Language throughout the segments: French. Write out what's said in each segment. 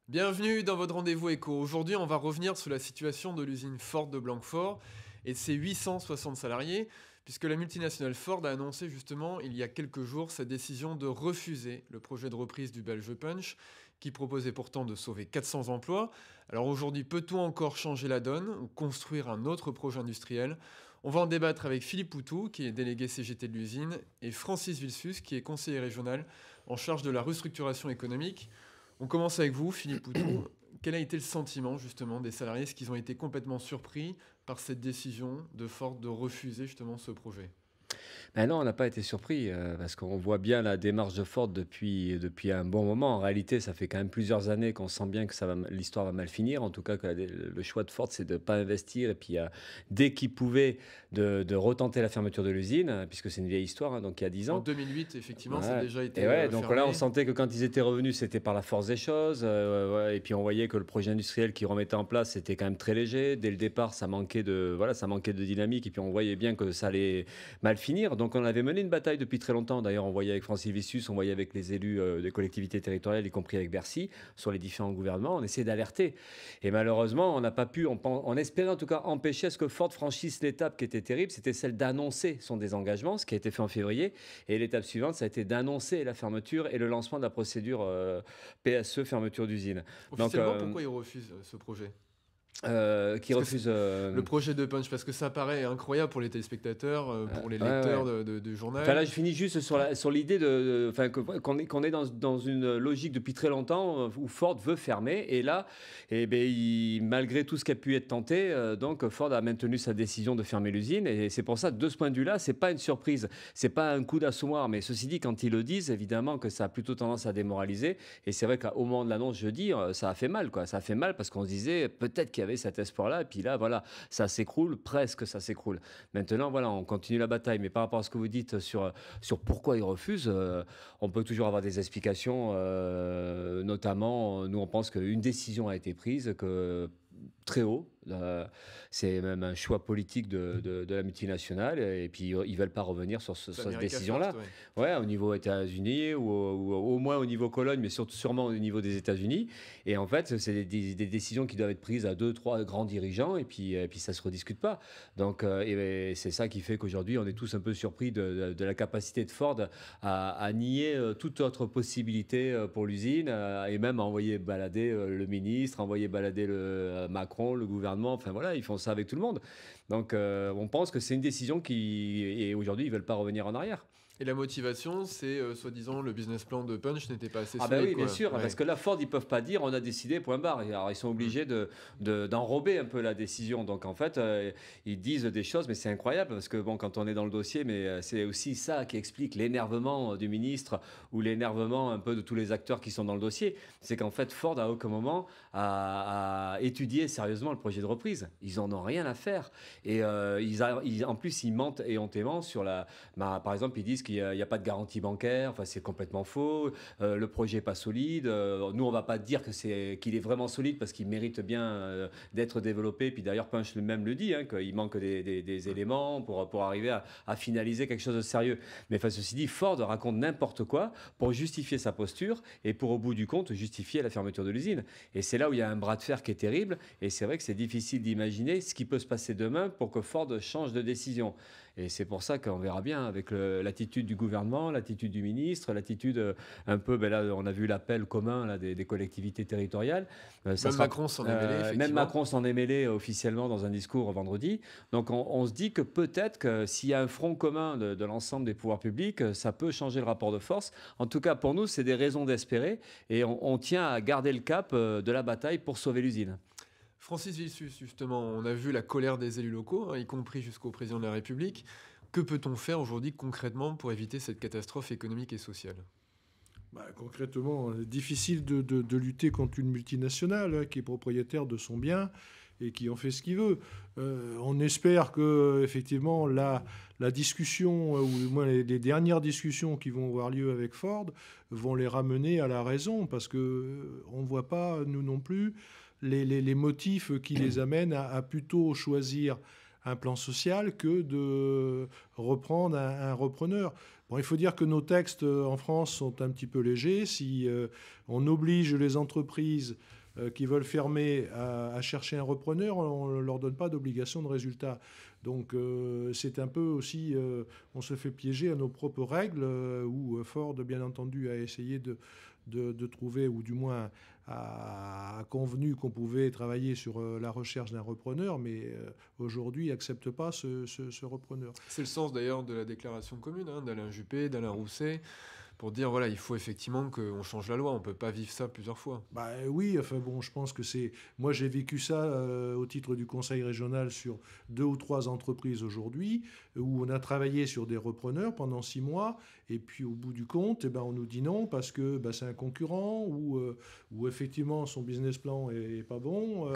Bienvenue dans votre rendez-vous éco. Aujourd'hui, on va revenir sur la situation de l'usine Ford de Blanquefort et de ses 860 salariés, puisque la multinationale Ford a annoncé justement il y a quelques jours sa décision de refuser le projet de reprise du belge Punch, qui proposait pourtant de sauver 400 emplois. Alors aujourd'hui, peut-on encore changer la donne ou construire un autre projet industriel? On va en débattre avec Philippe Poutou, qui est délégué CGT de l'usine, et Francis Vilsus, qui est conseiller régional en charge de la restructuration économique. On commence avec vous, Philippe Poutou. Quel a été le sentiment justement des salariés? Est-ce qu'ils ont été complètement surpris par cette décision de Ford de refuser justement ce projet? Ben non, on n'a pas été surpris, parce qu'on voit bien la démarche de Ford depuis un bon moment. En réalité, ça fait quand même plusieurs années qu'on sent bien que l'histoire va mal finir. En tout cas, que le choix de Ford, c'est de ne pas investir et puis, dès qu'il pouvait, de retenter la fermeture de l'usine, puisque c'est une vieille histoire, hein, donc il y a 10 En ans. 2008, effectivement, ça a Ouais. déjà Et été ouais, donc là, on fermé. sentait que quand ils étaient revenus, c'était par la force des choses. Ouais, et puis on voyait que le projet industriel qu'ils remettaient en place, c'était quand même très léger. Dès le départ, ça manquait de dynamique. Et puis on voyait bien que ça allait mal finir. Donc on avait mené une bataille depuis très longtemps. D'ailleurs, on voyait avec Francis Vissus, on voyait avec les élus des collectivités territoriales, y compris avec Bercy, sur les différents gouvernements. On essayait d'alerter. Et malheureusement, on n'a pas pu, on espérait en tout cas empêcher à ce que Ford franchisse l'étape qui était terrible. C'était celle d'annoncer son désengagement, ce qui a été fait en février. Et l'étape suivante, ça a été d'annoncer la fermeture et le lancement de la procédure PSE, fermeture d'usine. Donc, Officiellement, pourquoi ils refusent ce projet? qui Parce que refuse. le projet de Punch, parce que ça paraît incroyable pour les téléspectateurs, pour les Ouais, lecteurs ouais. du Enfin là, journal. je finis juste sur l'idée enfin, qu'on est dans une logique depuis très longtemps où Ford veut fermer. Et là, eh ben, malgré tout ce qui a pu être tenté, donc Ford a maintenu sa décision de fermer l'usine. Et c'est pour ça, de ce point de vue-là, c'est pas une surprise, c'est pas un coup d'assommoir. Mais ceci dit, quand ils le disent, évidemment que ça a plutôt tendance à démoraliser. Et c'est vrai qu'au moment de l'annonce jeudi, ça a fait mal, quoi. Ça a fait mal parce qu'on se disait peut-être qu'il y avait cet espoir-là. Et puis là, voilà, ça s'écroule, presque ça s'écroule. Maintenant, voilà, on continue la bataille. Mais par rapport à ce que vous dites sur pourquoi ils refusent, on peut toujours avoir des explications. Notamment, nous, on pense qu'une décision a été prise, que très haut. C'est même un choix politique de la multinationale. Et puis, ils ne veulent pas revenir C'est sur cette America First, décision-là. ouais. Ouais, au niveau États-Unis ou au moins au niveau Cologne, mais surtout sûrement au niveau des États-Unis. Et en fait, c'est des décisions qui doivent être prises à deux, trois grands dirigeants. Et puis ça ne se rediscute pas. Donc, et c'est ça qui fait qu'aujourd'hui, on est tous un peu surpris de la capacité de Ford à nier toute autre possibilité pour l'usine et même à envoyer balader le ministre, envoyer balader Macron, le gouvernement. Enfin voilà, ils font ça avec tout le monde. Donc, on pense que c'est une décision et aujourd'hui, ils ne veulent pas revenir en arrière. Et la motivation, c'est soi-disant le business plan de Punch n'était pas assez Ah ben solide, oui, bien quoi. sûr, parce Ouais. que là, Ford, ils peuvent pas dire on a décidé, point barre. Alors, ils sont Mm. obligés d'enrober un peu la décision. Donc, en fait, ils disent des choses, mais c'est incroyable, parce que, bon, quand on est dans le dossier, mais c'est aussi ça qui explique l'énervement du ministre ou l'énervement un peu de tous les acteurs qui sont dans le dossier. C'est qu'en fait, Ford, à aucun moment, a étudié sérieusement le projet de reprise. Ils en ont rien à faire. Et en plus, ils mentent éhontément sur par exemple, ils disent qu'il n'y a pas de garantie bancaire. Enfin, c'est complètement faux. Le projet n'est pas solide. Nous, on ne va pas dire qu'il est vraiment solide parce qu'il mérite bien d'être développé. Puis d'ailleurs, Punch lui-même le dit, hein, qu'il manque des éléments pour arriver à finaliser quelque chose de sérieux. Mais enfin, ceci dit, Ford raconte n'importe quoi pour justifier sa posture et pour, au bout du compte, justifier la fermeture de l'usine. Et c'est là où il y a un bras de fer qui est terrible. Et c'est vrai que c'est difficile d'imaginer ce qui peut se passer demain pour que Ford change de décision. Et c'est pour ça qu'on verra bien avec l'attitude du gouvernement, l'attitude du ministre, l'attitude un peu, ben là, on a vu l'appel commun là, des collectivités territoriales. Ça Même sera, Macron s'en est mêlé, même effectivement. Macron s'en est mêlé officiellement dans un discours vendredi. Donc on se dit que peut-être que s'il y a un front commun de l'ensemble des pouvoirs publics, ça peut changer le rapport de force. En tout cas, pour nous, c'est des raisons d'espérer. Et on tient à garder le cap de la bataille pour sauver l'usine. Francis Vilsus, justement, on a vu la colère des élus locaux, hein, y compris jusqu'au président de la République. Que peut-on faire aujourd'hui concrètement pour éviter cette catastrophe économique et sociale? Bah, concrètement, difficile de lutter contre une multinationale qui est propriétaire de son bien et qui en fait ce qu'il veut. On espère que effectivement la discussion, ou au moins les dernières discussions qui vont avoir lieu avec Ford, vont les ramener à la raison, parce que on ne voit pas, nous non plus, les motifs qui les amènent à plutôt choisir un plan social que de reprendre un repreneur. Bon, il faut dire que nos textes en France sont un petit peu légers. Si on oblige les entreprises qui veulent fermer à chercher un repreneur, on ne leur donne pas d'obligation de résultat. Donc c'est un peu aussi, on se fait piéger à nos propres règles, où Ford, bien entendu, a essayé de trouver, ou du moins a convenu qu'on pouvait travailler sur la recherche d'un repreneur, mais aujourd'hui n'accepte pas ce repreneur. C'est le sens d'ailleurs de la déclaration commune d'Alain Juppé, d'Alain Rousset, pour dire voilà, il faut effectivement qu'on change la loi, on ne peut pas vivre ça plusieurs fois. Bah oui, enfin bon, je pense que c'est... Moi, j'ai vécu ça au titre du conseil régional sur 2 ou 3 entreprises aujourd'hui, où on a travaillé sur des repreneurs pendant 6 mois, et puis au bout du compte, eh ben, on nous dit non parce que c'est un concurrent, ou effectivement son business plan est pas bon.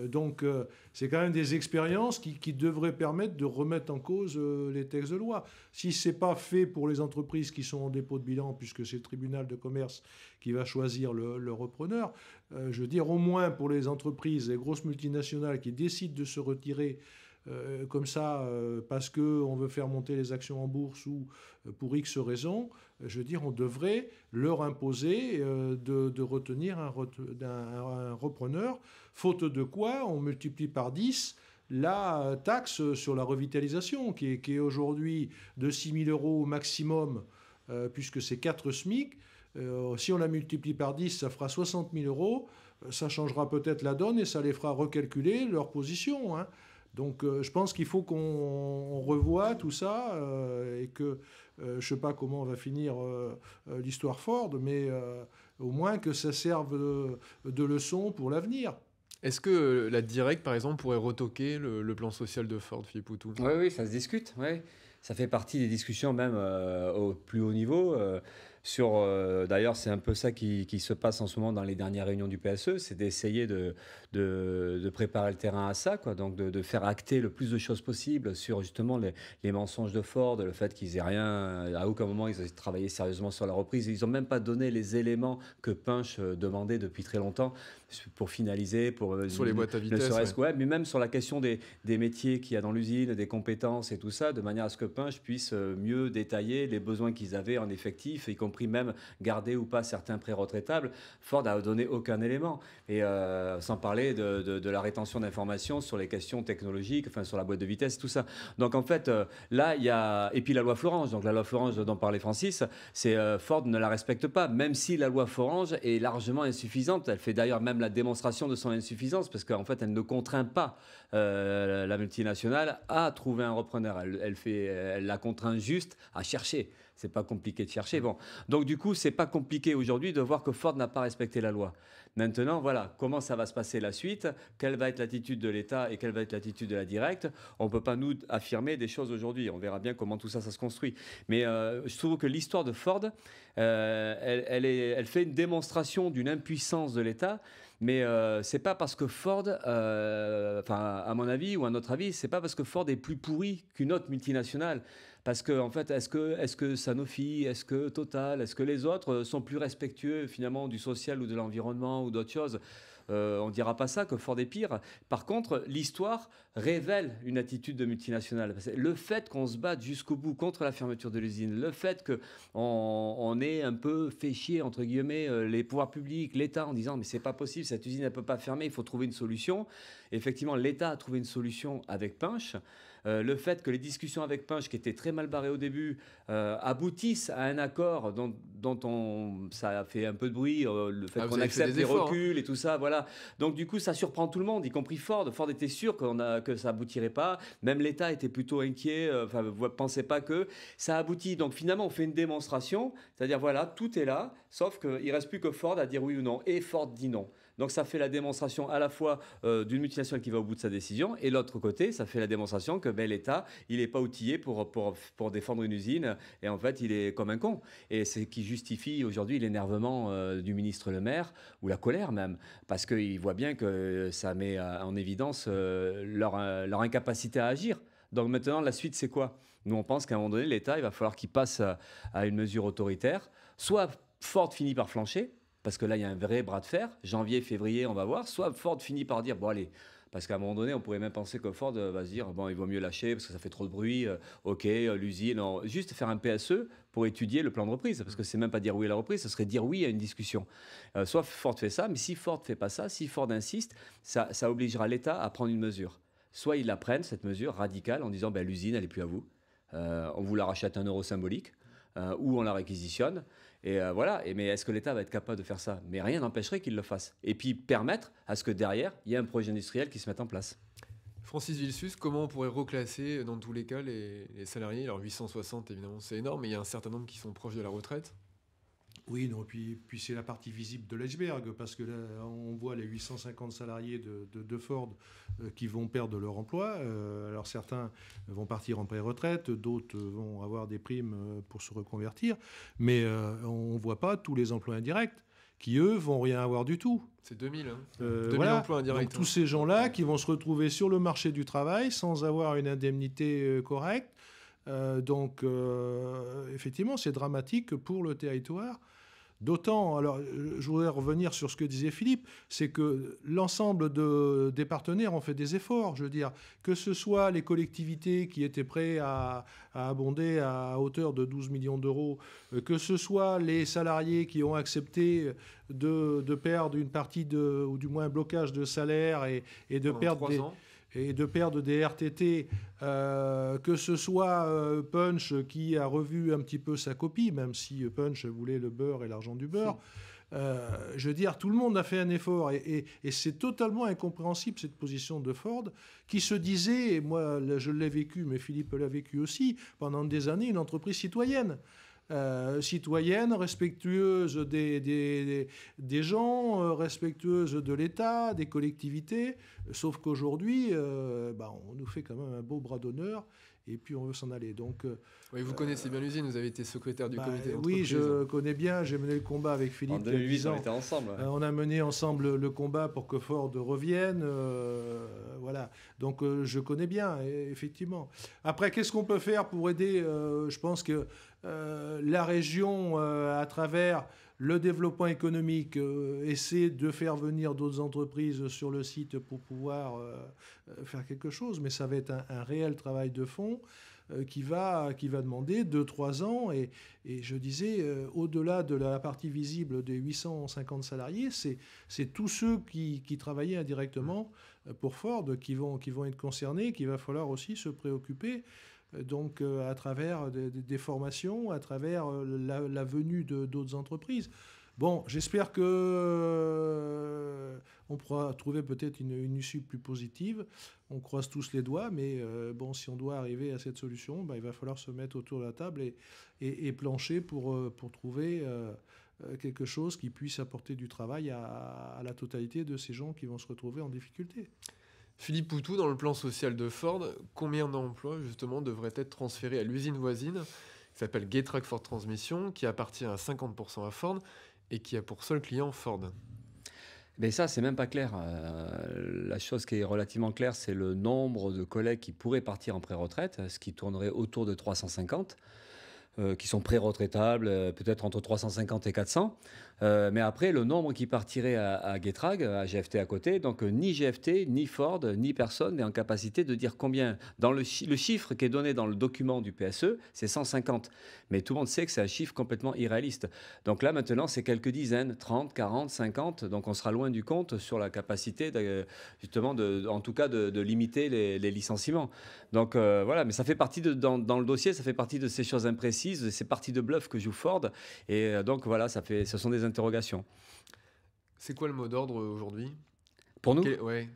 Donc c'est quand même des expériences qui devraient permettre de remettre en cause les textes de loi. Si ce n'est pas fait pour les entreprises qui sont en dépôt de bilan, puisque c'est le tribunal de commerce qui va choisir le repreneur, je veux dire au moins pour les entreprises, les grosses multinationales qui décident de se retirer comme ça parce qu'on veut faire monter les actions en bourse ou pour X raisons, je veux dire on devrait leur imposer de retenir un repreneur, faute de quoi on multiplie par 10 la taxe sur la revitalisation qui est aujourd'hui de 6 000 € au maximum, puisque c'est 4 SMIC. Si on la multiplie par 10, ça fera 60 000 €. Ça changera peut-être la donne et ça les fera recalculer leur position. Donc je pense qu'il faut qu'on revoie tout ça et que je ne sais pas comment va finir l'histoire Ford, mais au moins que ça serve de leçon pour l'avenir. Est-ce que la Direct, par exemple, pourrait retoquer le plan social de Ford, Philippe Poutou ? Oui, ça se discute. Ouais. Ça fait partie des discussions même au plus haut niveau. D'ailleurs, c'est un peu ça qui se passe en ce moment dans les dernières réunions du PSE, c'est d'essayer de préparer le terrain à ça, quoi. Donc de faire acter le plus de choses possible sur justement les mensonges de Ford, le fait qu'ils aient rien, à aucun moment ils ont travaillé sérieusement sur la reprise. Ils n'ont même pas donné les éléments que Punch demandait depuis très longtemps pour finaliser, sur les boîtes à vitesse, mais même sur la question des métiers qu'il y a dans l'usine, des compétences et tout ça, de manière à ce que Punch puisse mieux détailler les besoins qu'ils avaient en effectif, y compris même garder ou pas certains pré-retraitables. Ford n'a donné aucun élément. Et sans parler de la rétention d'informations sur les questions technologiques, enfin sur la boîte de vitesse, tout ça. Donc en fait, là, il y a... Et puis la loi Florange. Donc la loi Florange dont parlait Francis, c'est Ford ne la respecte pas, même si la loi Florange est largement insuffisante. Elle fait d'ailleurs même la démonstration de son insuffisance, parce qu'en fait, elle ne contraint pas la multinationale à trouver un repreneur. Elle la contraint juste à chercher. C'est pas compliqué de chercher. Bon. Donc du coup, c'est pas compliqué aujourd'hui de voir que Ford n'a pas respecté la loi. Maintenant, voilà, comment ça va se passer la suite ? Quelle va être l'attitude de l'État et quelle va être l'attitude de la Direct ? On ne peut pas nous affirmer des choses aujourd'hui. On verra bien comment tout ça se construit. Mais je trouve que l'histoire de Ford, elle fait une démonstration d'une impuissance de l'État. Mais c'est pas parce que Ford, à mon avis ou à notre avis, c'est pas parce que Ford est plus pourri qu'une autre multinationale. Parce que en fait, est-ce que Sanofi, est-ce que Total, est-ce que les autres sont plus respectueux finalement du social ou de l'environnement ou d'autres choses ? On ne dira pas ça, que Ford est pire. Par contre, l'histoire révèle une attitude de multinationale. Le fait qu'on se batte jusqu'au bout contre la fermeture de l'usine, le fait qu'on ait un peu fait chier, entre guillemets, les pouvoirs publics, l'État, en disant « mais c'est pas possible, cette usine ne peut pas fermer, il faut trouver une solution ». Effectivement, l'État a trouvé une solution avec Punch. Le fait que les discussions avec Punch, qui étaient très mal barrées au début, aboutissent à un accord dont ça a fait un peu de bruit, le fait qu'on accepte les reculs et tout ça, voilà. Donc du coup, ça surprend tout le monde, y compris Ford. Ford était sûr que ça aboutirait pas. Même l'État était plutôt inquiet, pensait pas que ça aboutit. Donc finalement, on fait une démonstration, c'est-à-dire voilà, tout est là, sauf qu'il reste plus que Ford à dire oui ou non. Et Ford dit non. Donc ça fait la démonstration à la fois d'une multinationale qui va au bout de sa décision, et l'autre côté, ça fait la démonstration que l'État, il n'est pas outillé pour défendre une usine, et en fait, il est comme un con. Et c'est ce qui justifie aujourd'hui l'énervement du ministre Le Maire, ou la colère même, parce qu'il voit bien que ça met en évidence leur incapacité à agir. Donc maintenant, la suite, c'est quoi ? Nous, on pense qu'à un moment donné, l'État, il va falloir qu'il passe à une mesure autoritaire. Soit Ford finit par flancher, parce que là, il y a un vrai bras de fer. Janvier, février, on va voir. Soit Ford finit par dire, bon allez, Parce qu'à un moment donné, on pourrait même penser que Ford va se dire, bon, il vaut mieux lâcher parce que ça fait trop de bruit, ok, l'usine, juste faire un PSE pour étudier le plan de reprise, parce que c'est même pas dire oui à la reprise, ce serait dire oui à une discussion. Soit Ford fait ça, mais si Ford fait pas ça, si Ford insiste, ça obligera l'État à prendre une mesure. Soit ils la prennent, cette mesure radicale, en disant, ben, l'usine, elle n'est plus à vous, on vous la rachète à 1 euro symbolique, ou on la réquisitionne. Et voilà. Mais est-ce que l'État va être capable de faire ça? Mais rien n'empêcherait qu'il le fasse. Et puis permettre à ce que derrière, il y ait un projet industriel qui se mette en place. Francis Villesus, comment on pourrait reclasser dans tous les cas les salariés? Alors 860 évidemment c'est énorme, mais il y a un certain nombre qui sont proches de la retraite. Oui, non, puis c'est la partie visible de l'iceberg, parce que là, on voit les 850 salariés de Ford qui vont perdre leur emploi. Alors certains vont partir en pré-retraite, d'autres vont avoir des primes pour se reconvertir, mais on ne voit pas tous les emplois indirects qui, eux, vont rien avoir du tout. C'est 2000, hein. 2000 voilà. emplois indirects. Donc tous ces gens-là qui vont se retrouver sur le marché du travail sans avoir une indemnité correcte. Donc, effectivement, c'est dramatique pour le territoire. D'autant, alors je voudrais revenir sur ce que disait Philippe, c'est que l'ensemble des partenaires ont fait des efforts. Je veux dire, que ce soit les collectivités qui étaient prêtes à abonder à hauteur de 12 millions d'euros, que ce soit les salariés qui ont accepté de perdre une partie, ou du moins un blocage de salaire et de perdre des RTT, que ce soit Punch qui a revu un petit peu sa copie, même si Punch voulait le beurre et l'argent du beurre. Je veux dire, tout le monde a fait un effort et c'est totalement incompréhensible cette position de Ford qui se disait, et moi je l'ai vécu, mais Philippe l'a vécu aussi, pendant des années, une entreprise citoyenne. Citoyenne, respectueuse des gens, respectueuse de l'État, des collectivités, sauf qu'aujourd'hui, on nous fait quand même un beau bras d'honneur et puis on veut s'en aller. Donc, oui, vous connaissez bien l'usine, vous avez été secrétaire du comité d'entreprise. Oui, je connais bien, j'ai mené le combat avec Philippe. En 2008, on était ensemble. Ouais. On a mené ensemble le combat pour que Ford revienne. Voilà, donc je connais bien, effectivement. Après, qu'est-ce qu'on peut faire pour aider? Je pense que la région, à travers le développement économique, essaie de faire venir d'autres entreprises sur le site pour pouvoir faire quelque chose, mais ça va être un réel travail de fond qui va demander 2-3 ans. Et je disais, au-delà de la partie visible des 850 salariés, c'est tous ceux qui travaillaient indirectement pour Ford qui vont être concernés, qu'il va falloir aussi se préoccuper. Donc à travers des formations, à travers la venue d'autres entreprises. Bon, j'espère qu'on pourra trouver peut-être une issue plus positive. On croise tous les doigts, mais bon, si on doit arriver à cette solution, il va falloir se mettre autour de la table et plancher pour trouver quelque chose qui puisse apporter du travail à la totalité de ces gens qui vont se retrouver en difficulté. Philippe Poutou, dans le plan social de Ford, combien d'emplois justement devraient être transférés à l'usine voisine qui s'appelle Getrack Ford Transmission, qui appartient à 50% à Ford et qui a pour seul client Ford? Mais ça, c'est même pas clair. La chose qui est relativement claire, c'est le nombre de collègues qui pourraient partir en pré-retraite, ce qui tournerait autour de 350. Qui sont pré-retraitables, peut-être entre 350 et 400. Mais après, le nombre qui partirait à Getrag, à GFT à côté, donc ni GFT, ni Ford, ni personne n'est en capacité de dire combien. Dans le chiffre qui est donné dans le document du PSE, c'est 150. Mais tout le monde sait que c'est un chiffre complètement irréaliste. Donc là, maintenant, c'est quelques dizaines, 30, 40, 50. Donc on sera loin du compte sur la capacité, justement, en tout cas, de limiter les licenciements. Donc voilà, mais ça fait partie dans le dossier, ça fait partie de ces choses imprécises, de ces parties de bluff que joue Ford. Et donc voilà, ce sont des interrogations. C'est quoi le mot d'ordre aujourd'hui? Pour nous?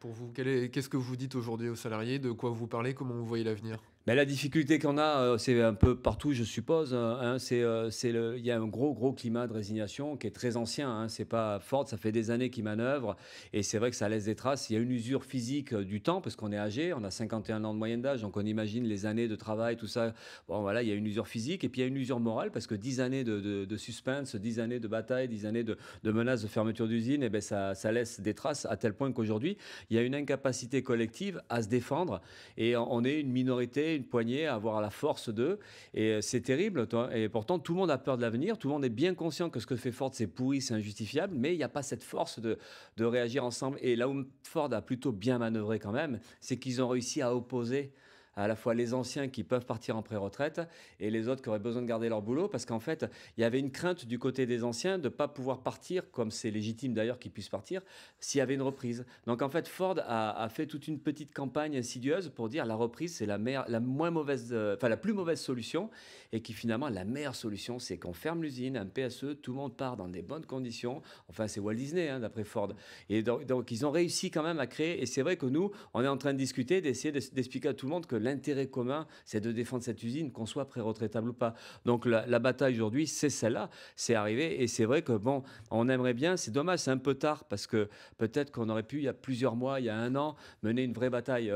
Pour vous, qu'est-ce que vous dites aujourd'hui aux salariés? De quoi vous parlez? Comment vous voyez l'avenir? Mais la difficulté qu'on a, c'est un peu partout, je suppose. Il y a un gros climat de résignation qui est très ancien. C'est pas Ford, ça fait des années qu'il manœuvre. Et c'est vrai que ça laisse des traces. Il y a une usure physique du temps, parce qu'on est âgé. On a 51 ans de moyenne d'âge. Donc on imagine les années de travail, tout ça. Bon, voilà, il y a une usure physique. Et puis il y a une usure morale, parce que 10 années de suspense, 10 années de bataille, 10 années de menaces de fermeture d'usine, et ben ça laisse des traces à tel point qu'aujourd'hui, il y a une incapacité collective à se défendre. Et on est une minorité une poignée, à avoir la force d'eux. Et c'est terrible. Et pourtant, tout le monde a peur de l'avenir. Tout le monde est bien conscient que ce que fait Ford, c'est pourri, c'est injustifiable. Mais il n'y a pas cette force de réagir ensemble. Et là où Ford a plutôt bien manœuvré quand même, c'est qu'ils ont réussi à opposer à la fois les anciens qui peuvent partir en pré-retraite et les autres qui auraient besoin de garder leur boulot, parce qu'en fait, il y avait une crainte du côté des anciens de ne pas pouvoir partir, comme c'est légitime d'ailleurs qu'ils puissent partir, s'il y avait une reprise. Donc en fait, Ford a fait toute une petite campagne insidieuse pour dire la reprise, c'est la moins mauvaise, la plus mauvaise solution, et qui finalement, la meilleure solution, c'est qu'on ferme l'usine, un PSE, tout le monde part dans des bonnes conditions. Enfin, c'est Walt Disney, hein, d'après Ford. Et donc, ils ont réussi quand même à créer, et c'est vrai que nous, on est en train de discuter, d'essayer d'expliquer à tout le monde que l'intérêt commun, c'est de défendre cette usine, qu'on soit pré-retraitable ou pas. Donc la bataille aujourd'hui, c'est celle-là, c'est arrivé. Et c'est vrai que bon, on aimerait bien, c'est dommage, c'est un peu tard, parce que peut-être qu'on aurait pu, il y a plusieurs mois, il y a 1 an, mener une vraie bataille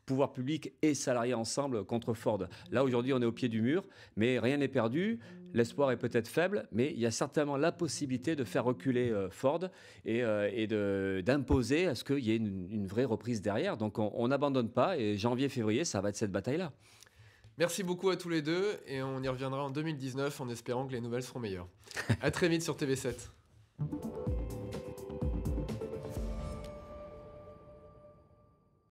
pouvoir public et salariés ensemble contre Ford. Là, aujourd'hui, on est au pied du mur, mais rien n'est perdu. L'espoir est peut-être faible, mais il y a certainement la possibilité de faire reculer Ford et d'imposer à ce qu'il y ait une vraie reprise derrière. Donc, on n'abandonne pas, et janvier-février, ça va être cette bataille-là. Merci beaucoup à tous les deux, et on y reviendra en 2019 en espérant que les nouvelles seront meilleures. À très vite sur TV7.